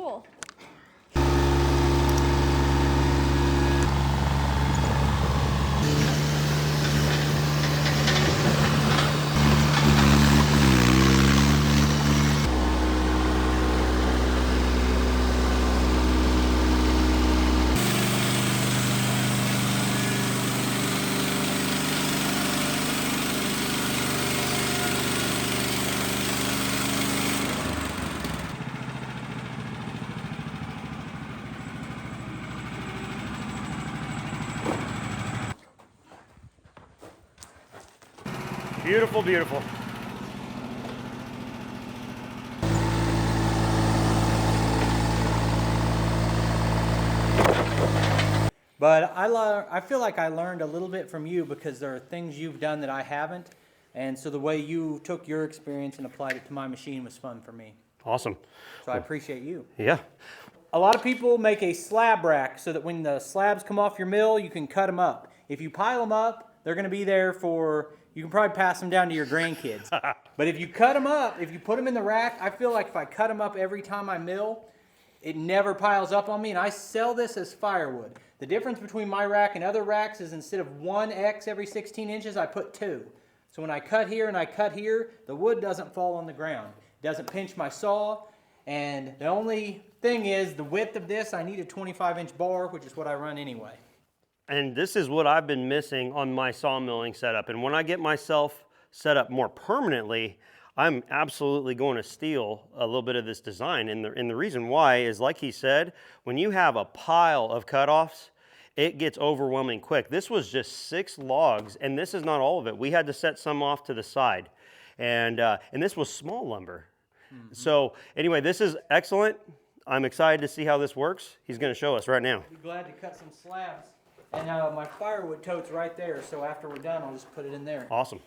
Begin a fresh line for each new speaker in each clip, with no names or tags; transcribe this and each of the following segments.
Cool.
Beautiful, beautiful.
But I feel like I learned a little bit from you because there are things you've done that I haven't. And so the way you took your experience and applied it to my machine was fun for me.
Awesome.
So I appreciate you.
Yeah.
A lot of people make a slab rack so that when the slabs come off your mill, you can cut them up. If you pile them up, they're going to be there for, you can probably pass them down to your grandkids. But if you cut them up, if you put them in the rack, I feel like if I cut them up every time I mill, it never piles up on me, and I sell this as firewood. The difference between my rack and other racks is instead of 1 X every 16 inches, I put 2. So when I cut here and I cut here, the wood doesn't fall on the ground. It doesn't pinch my saw, and the only thing is the width of this, I need a 25-inch bar, which is what I run anyway.
And this is what I've been missing on my sawmilling setup. And when I get myself set up more permanently, I'm absolutely going to steal a little bit of this design. And the reason why is, like he said, when you have a pile of cutoffs, it gets overwhelming quick. This was just 6 logs, and this is not all of it. We had to set some off to the side. And this was small lumber. Mm-hmm. So anyway, this is excellent. I'm excited to see how this works. He's going to show us right now.
I'll be glad to cut some slabs. And my firewood tote's right there, so after we're done, I'll just put it in there.
Awesome.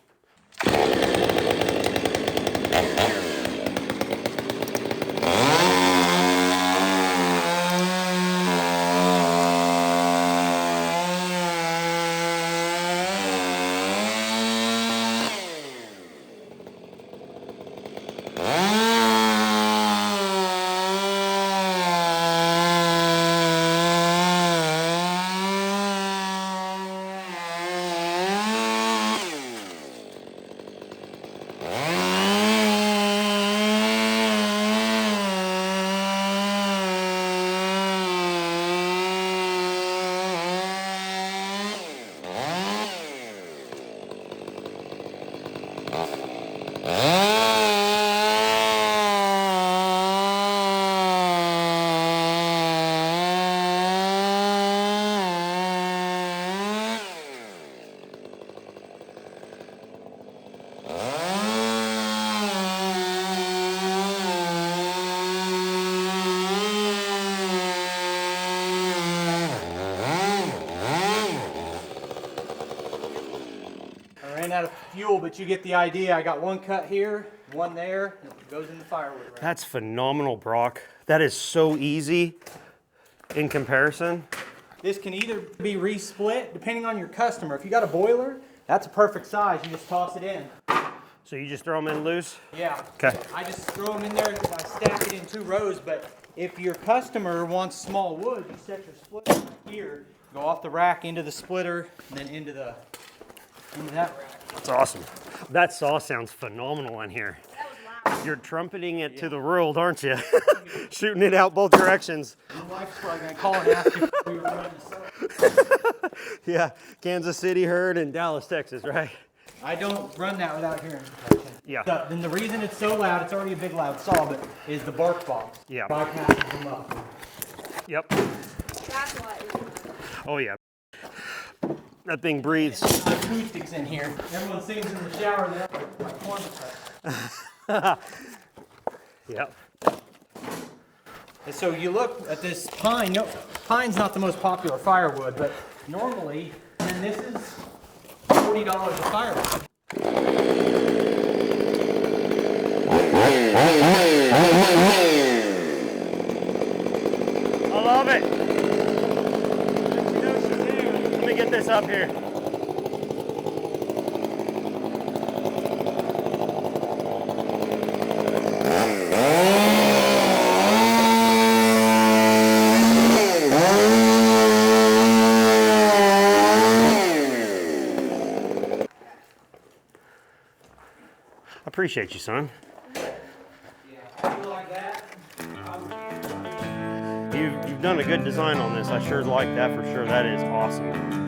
Out of fuel, but you get the idea. I got 1 cut here, 1 there, and it goes in the firewood rack.
That's phenomenal, Brock. That is so easy in comparison.
This can either be resplit depending on your customer. If you got a boiler, that's a perfect size. You just toss it in.
So you just throw them in loose?
Yeah.
Okay.
I just throw them in there because I stack it in 2 rows, but if your customer wants small wood, you set your splitter here, go off the rack into the splitter, and then into that rack.
That's awesome. That saw sounds phenomenal in here.
That was loud.
You're trumpeting it to the world, aren't you? Shooting it out both directions.
Your wife's probably going to call and ask if we were running the saw.
Yeah, Kansas City herd and Dallas, Texas, right?
I don't run that without hearing compression.
Yeah.
And the reason it's so loud, it's already a big loud saw, but is the bark box.
Yeah.
Bypasses them up.
Yep.
That's why.
Oh, yeah. That thing breathes.
Acoustics in here. Everyone sings in the shower. That's my corn cut.
Yep.
And so you look at this pine. Pine's not the most popular firewood, but normally, and this is $40 a firewood.
I love it. Let me get this up here. appreciate you, son.
Yeah, you like that?
You've done a good design on this. I sure like that for sure. That is awesome.